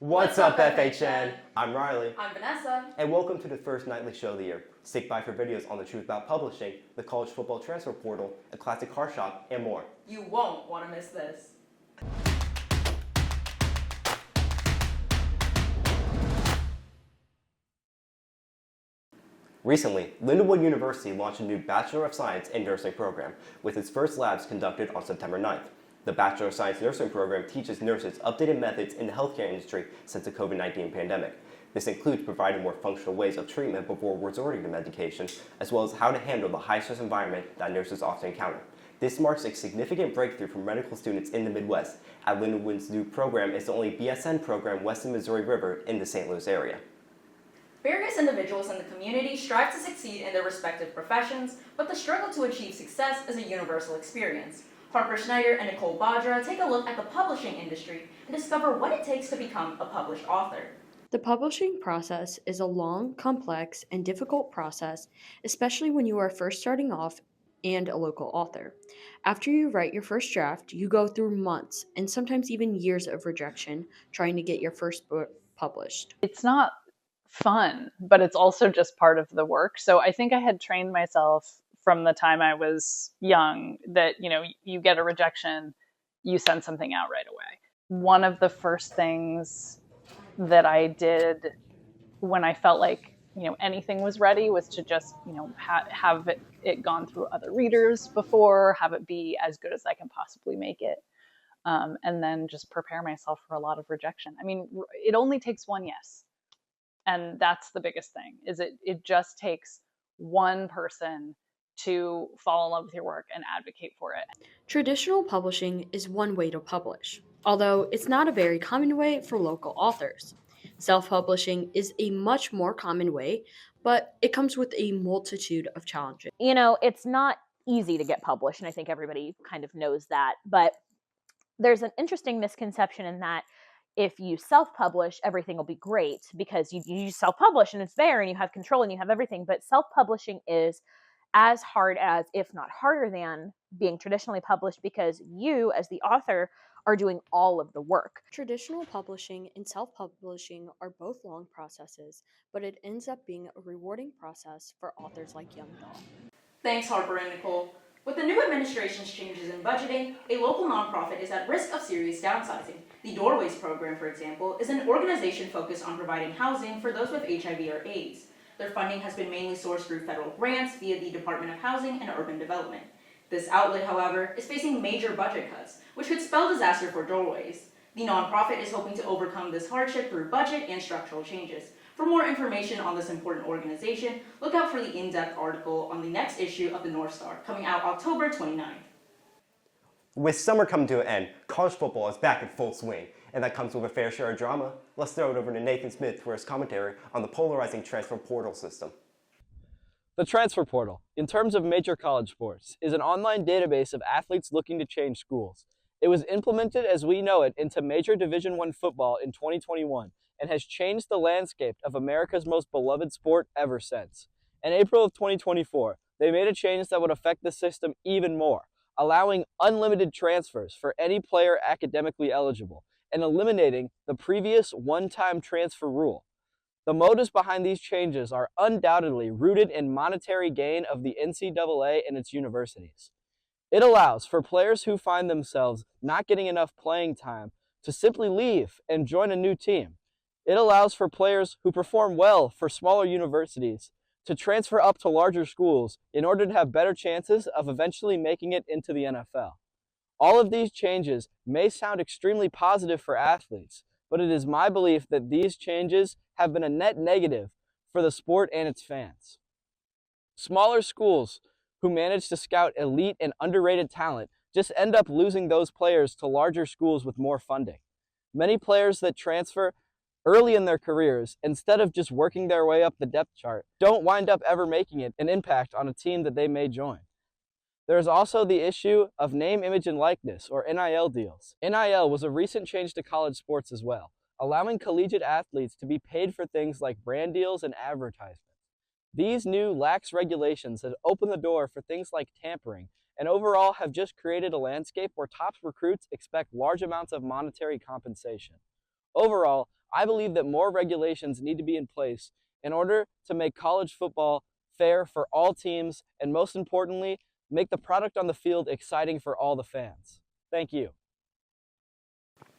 What's up, FHN? I'm Riley. I'm Vanessa. And welcome to the first nightly show of the year. Stick by for videos on the truth about publishing, the college football transfer portal, a classic car shop, and more. You won't want to miss this. Recently, Lindenwood University launched a new Bachelor of Science in Nursing program, with its first labs conducted on September 9th. The Bachelor of Science nursing program teaches nurses updated methods in the healthcare industry since the COVID-19 pandemic. This includes providing more functional ways of treatment before resorting to medication, as well as how to handle the high-stress environment that nurses often encounter. This marks a significant breakthrough for medical students in the Midwest, as Lindenwood's new program is the only BSN program west of the Missouri River in the St. Louis area. Various individuals in the community strive to succeed in their respective professions, but the struggle to achieve success is a universal experience. Harper Schneider and Nicole Badra take a look at the publishing industry and discover what it takes to become a published author. The publishing process is a long, complex, and difficult process, especially when you are first starting off and a local author. After you write your first draft, you go through months and sometimes even years of rejection trying to get your first book published. It's not fun, but it's also just part of the work. So I think I had trained myself from the time I was young that, you get a rejection, you send something out right away. One of the first things that I did when I felt like, anything was ready was to just, have it gone through other readers before, have it be as good as I can possibly make it. And then just prepare myself for a lot of rejection. I mean, it only takes one yes. And that's the biggest thing, is it just takes one person to fall in love with your work and advocate for it. Traditional publishing is one way to publish, although it's not a very common way for local authors. Self-publishing is a much more common way, but it comes with a multitude of challenges. It's not easy to get published, and I think everybody kind of knows that, but there's an interesting misconception in that if you self-publish, everything will be great because you self-publish and it's there and you have control and you have everything, but self-publishing is as hard as, if not harder than, being traditionally published because you, as the author, are doing all of the work. Traditional publishing and self-publishing are both long processes, but it ends up being a rewarding process for authors like Young Dahl. Thanks, Harper and Nicole. With the new administration's changes in budgeting, a local nonprofit is at risk of serious downsizing. The Doorways program, for example, is an organization focused on providing housing for those with HIV or AIDS. Their funding has been mainly sourced through federal grants via the Department of Housing and Urban Development. This outlet, however, is facing major budget cuts, which could spell disaster for Doorways. The nonprofit is hoping to overcome this hardship through budget and structural changes. For more information on this important organization, look out for the in-depth article on the next issue of the North Star, coming out October 29th. With summer coming to an end, college football is back in full swing, and that comes with a fair share of drama. Let's throw it over to Nathan Smith for his commentary on the polarizing transfer portal system. The transfer portal, in terms of major college sports, is an online database of athletes looking to change schools. It was implemented as we know it into major Division I football in 2021 and has changed the landscape of America's most beloved sport ever since. In April of 2024, they made a change that would affect the system even more, allowing unlimited transfers for any player academically eligible and eliminating the previous one-time transfer rule. The motives behind these changes are undoubtedly rooted in monetary gain of the NCAA and its universities. It allows for players who find themselves not getting enough playing time to simply leave and join a new team. It allows for players who perform well for smaller universities to transfer up to larger schools in order to have better chances of eventually making it into the NFL. All of these changes may sound extremely positive for athletes, but it is my belief that these changes have been a net negative for the sport and its fans. Smaller schools who manage to scout elite and underrated talent just end up losing those players to larger schools with more funding. Many players that transfer early in their careers, instead of just working their way up the depth chart, don't wind up ever making it an impact on a team that they may join. There is also the issue of name, image, and likeness, or NIL deals. NIL was a recent change to college sports as well, allowing collegiate athletes to be paid for things like brand deals and advertisements. These new lax regulations have opened the door for things like tampering, and overall have just created a landscape where top recruits expect large amounts of monetary compensation. Overall, I believe that more regulations need to be in place in order to make college football fair for all teams, and most importantly, make the product on the field exciting for all the fans. Thank you.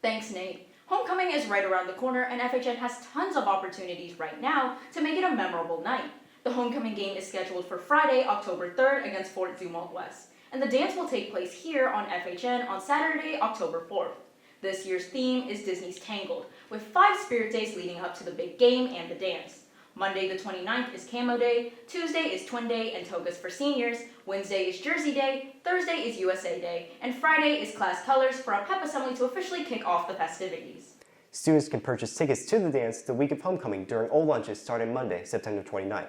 Thanks, Nate. Homecoming is right around the corner, and FHN has tons of opportunities right now to make it a memorable night. The homecoming game is scheduled for Friday, October 3rd against Fort Zumwalt West, and the dance will take place here on FHN on Saturday, October 4th. This year's theme is Disney's Tangled, with 5 spirit days leading up to the big game and the dance. Monday the 29th is Camo Day, Tuesday is Twin Day and Togas for seniors, Wednesday is Jersey Day, Thursday is USA Day, and Friday is Class Colors for a pep assembly to officially kick off the festivities. Students can purchase tickets to the dance the week of homecoming during old lunches starting Monday, September 29th.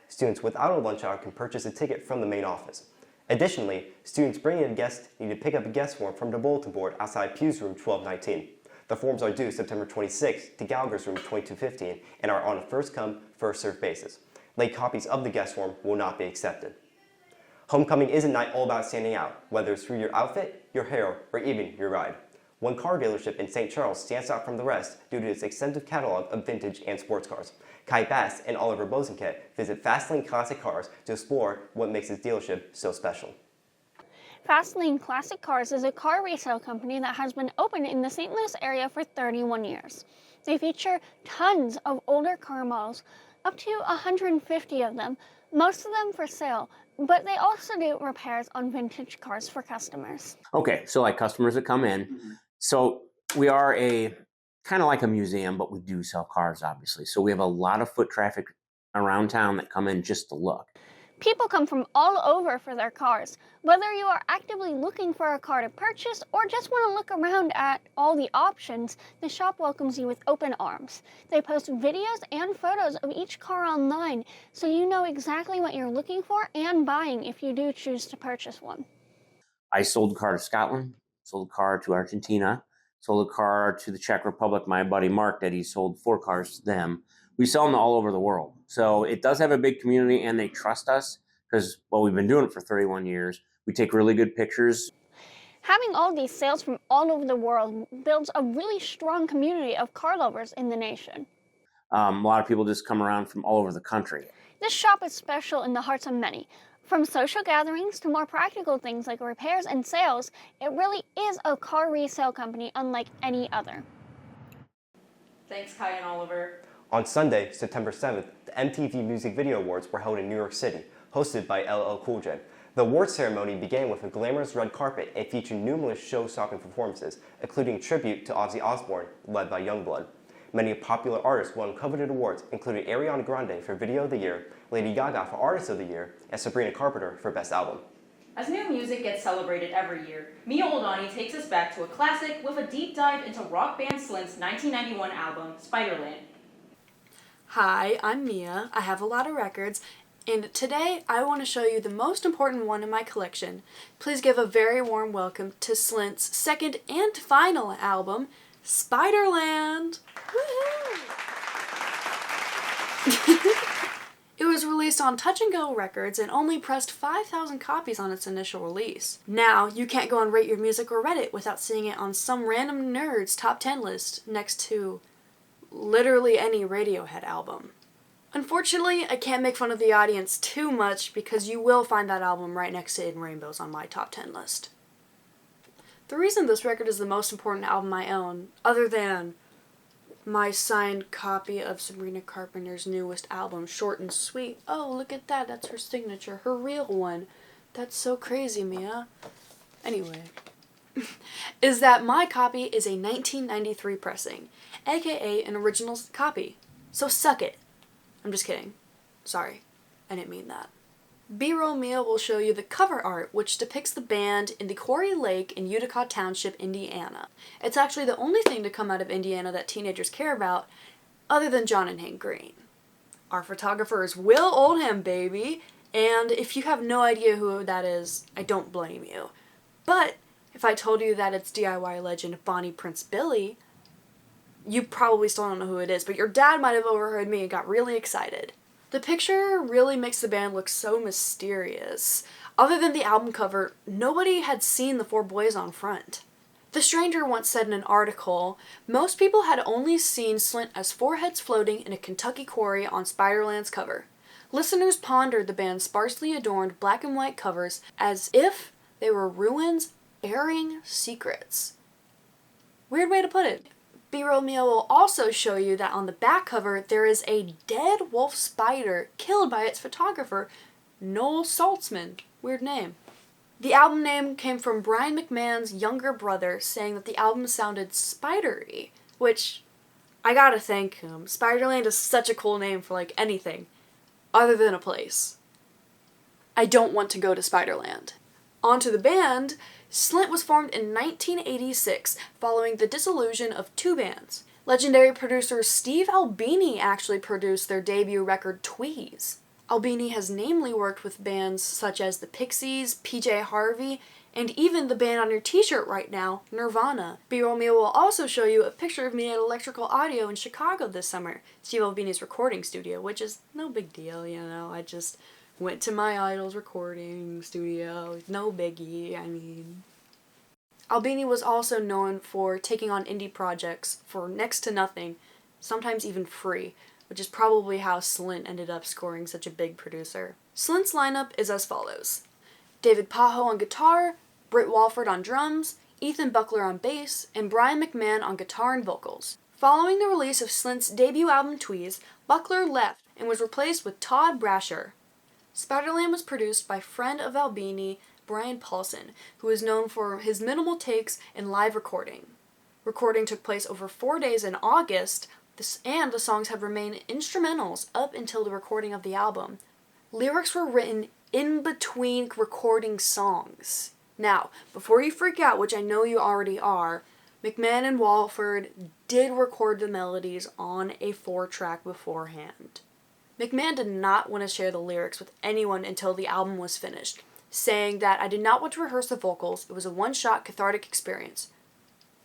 Students without a lunch hour can purchase a ticket from the main office. Additionally, students bringing a guest need to pick up a guest form from the bulletin board outside Pew's room 1219. The forms are due September 26th to Gallagher's room 2215 and are on a first-come, first-served basis. Late copies of the guest form will not be accepted. Homecoming is a night all about standing out, whether it's through your outfit, your hair, or even your ride. One car dealership in St. Charles stands out from the rest due to its extensive catalog of vintage and sports cars. Kai Bass and Oliver Bosanquet visit Fastlane Classic Cars to explore what makes his dealership so special. Fastlane Classic Cars is a car resale company that has been open in the St. Louis area for 31 years. They feature tons of older car models, up to 150 of them, most of them for sale, but they also do repairs on vintage cars for customers. Okay, so like customers that come in, so we are a kind of like a museum, but we do sell cars, obviously. So we have a lot of foot traffic around town that come in just to look. People come from all over for their cars. Whether you are actively looking for a car to purchase or just want to look around at all the options, the shop welcomes you with open arms. They post videos and photos of each car online, so you know exactly what you're looking for and buying if you do choose to purchase one. I sold a car to Scotland, sold a car to Argentina, sold a car to the Czech Republic. My buddy Mark, that he sold 4 cars to them. We sell them all over the world. So it does have a big community, and they trust us because, well, we've been doing it for 31 years. We take really good pictures. Having all these sales from all over the world builds a really strong community of car lovers in the nation. A lot of people just come around from all over the country. This shop is special in the hearts of many. From social gatherings to more practical things like repairs and sales, it really is a car resale company unlike any other. Thanks, Kai and Oliver. On Sunday, September 7th, the MTV Music Video Awards were held in New York City, hosted by LL Cool J. The awards ceremony began with a glamorous red carpet and featured numerous show-stopping performances, including a tribute to Ozzy Osbourne, led by Youngblood. Many popular artists won coveted awards, including Ariana Grande for Video of the Year, Lady Gaga for Artist of the Year, and Sabrina Carpenter for Best Album. As new music gets celebrated every year, Mia Oldani takes us back to a classic with a deep dive into rock band Slint's 1991 album, Spiderland. Hi, I'm Mia. I have a lot of records, and today I want to show you the most important one in my collection. Please give a very warm welcome to Slint's second and final album, Spiderland! Woohoo! It was released on Touch and Go Records and only pressed 5,000 copies on its initial release. Now, you can't go on Rate Your Music or Reddit without seeing it on some random nerd's top 10 list next to literally any Radiohead album. Unfortunately, I can't make fun of the audience too much because you will find that album right next to In Rainbows on my top 10 list. The reason this record is the most important album I own, other than my signed copy of Sabrina Carpenter's newest album, Short and Sweet. Oh, look at that, that's her signature, her real one. That's so crazy, Mia. Anyway, is that my copy is a 1993 pressing, aka an original copy. So suck it. I'm just kidding. Sorry, I didn't mean that. B-roll Mia will show you the cover art, which depicts the band in the Quarry Lake in Utica Township, Indiana. It's actually the only thing to come out of Indiana that teenagers care about, other than John and Hank Green. Our photographer is Will Oldham, baby, and if you have no idea who that is, I don't blame you. But if I told you that it's DIY legend Bonnie Prince Billy, you probably still don't know who it is, but your dad might have overheard me and got really excited. The picture really makes the band look so mysterious. Other than the album cover, nobody had seen the 4 boys on front. The Stranger once said in an article, most people had only seen Slint as four heads floating in a Kentucky quarry on Spiderland's cover. Listeners pondered the band's sparsely adorned black and white covers as if they were ruins bearing secrets. Weird way to put it. B-roll Meal will also show you that on the back cover there is a dead wolf spider killed by its photographer, Noel Saltzman. Weird name. The album name came from Brian McMahon's younger brother saying that the album sounded spidery, which I gotta think, Spiderland is such a cool name for like anything other than a place. I don't want to go to Spiderland. On to the band. Slint was formed in 1986 following the dissolution of two bands. Legendary producer Steve Albini actually produced their debut record Tweez. Albini has namely worked with bands such as the Pixies, PJ Harvey, and even the band on your t-shirt right now, Nirvana. B-roll Meal will also show you a picture of me at Electrical Audio in Chicago this summer, Steve Albini's recording studio, which is no big deal, I just went to my idol's recording studio, no biggie, Albini was also known for taking on indie projects for next to nothing, sometimes even free, which is probably how Slint ended up scoring such a big producer. Slint's lineup is as follows: David Pajo on guitar, Britt Walford on drums, Ethan Buckler on bass, and Brian McMahon on guitar and vocals. Following the release of Slint's debut album Tweez, Buckler left and was replaced with Todd Brasher. Spiderland was produced by friend of Albini, Brian Paulson, who is known for his minimal takes and live recording. Recording took place over 4 days in August, and the songs have remained instrumentals up until the recording of the album. Lyrics were written in between recording songs. Now, before you freak out, which I know you already are, McMahon and Walford did record the melodies on a 4-track beforehand. McMahon did not want to share the lyrics with anyone until the album was finished, saying that I did not want to rehearse the vocals, it was a one-shot cathartic experience.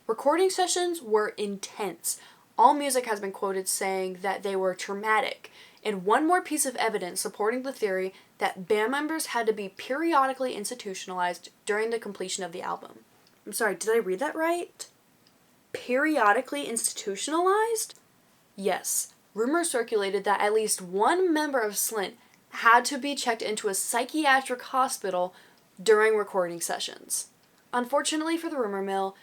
Recording sessions were intense. AllMusic has been quoted saying that they were traumatic, and one more piece of evidence supporting the theory that band members had to be periodically institutionalized during the completion of the album. I'm sorry, did I read that right? Periodically institutionalized? Yes. Rumors circulated that at least one member of Slint had to be checked into a psychiatric hospital during recording sessions. Unfortunately for the rumor mill,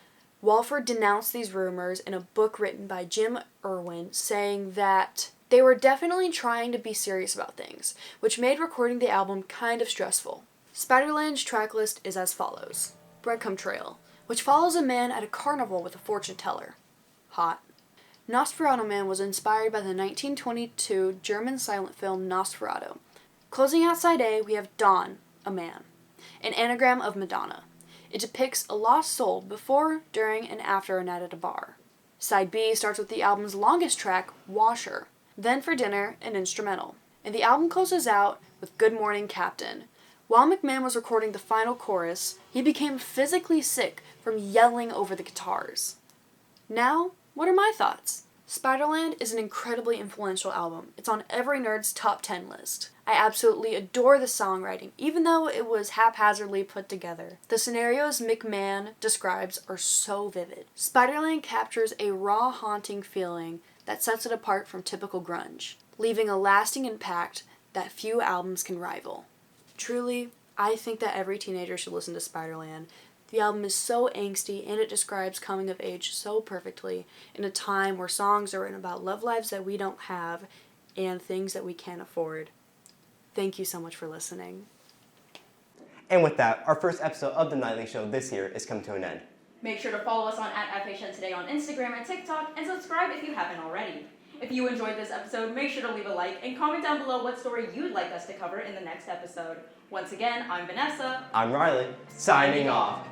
Walford denounced these rumors in a book written by Jim Irwin, saying that they were definitely trying to be serious about things, which made recording the album kind of stressful. Spiderland's tracklist is as follows: Breadcrumb Trail, which follows a man at a carnival with a fortune teller. Hot. Nosferatu Man was inspired by the 1922 German silent film Nosferatu. Closing out side A, we have Dawn, a man, an anagram of Madonna. It depicts a lost soul before, during, and after a night at a bar. Side B starts with the album's longest track, Washer, then for dinner, an instrumental. And the album closes out with Good Morning Captain. While McMahon was recording the final chorus, he became physically sick from yelling over the guitars. Now, what are my thoughts? Spiderland is an incredibly influential album. It's on every nerd's top 10 list. I absolutely adore the songwriting, even though it was haphazardly put together. The scenarios McMahon describes are so vivid. Spiderland captures a raw, haunting feeling that sets it apart from typical grunge, leaving a lasting impact that few albums can rival. Truly, I think that every teenager should listen to Spiderland. The album is so angsty, and it describes coming of age so perfectly in a time where songs are written about love lives that we don't have and things that we can't afford. Thank you so much for listening. And with that, our first episode of The Nightly Show this year is coming to an end. Make sure to follow us on @FHNtoday on Instagram and TikTok, and subscribe if you haven't already. If you enjoyed this episode, make sure to leave a like and comment down below what story you'd like us to cover in the next episode. Once again, I'm Vanessa. I'm Riley, signing off.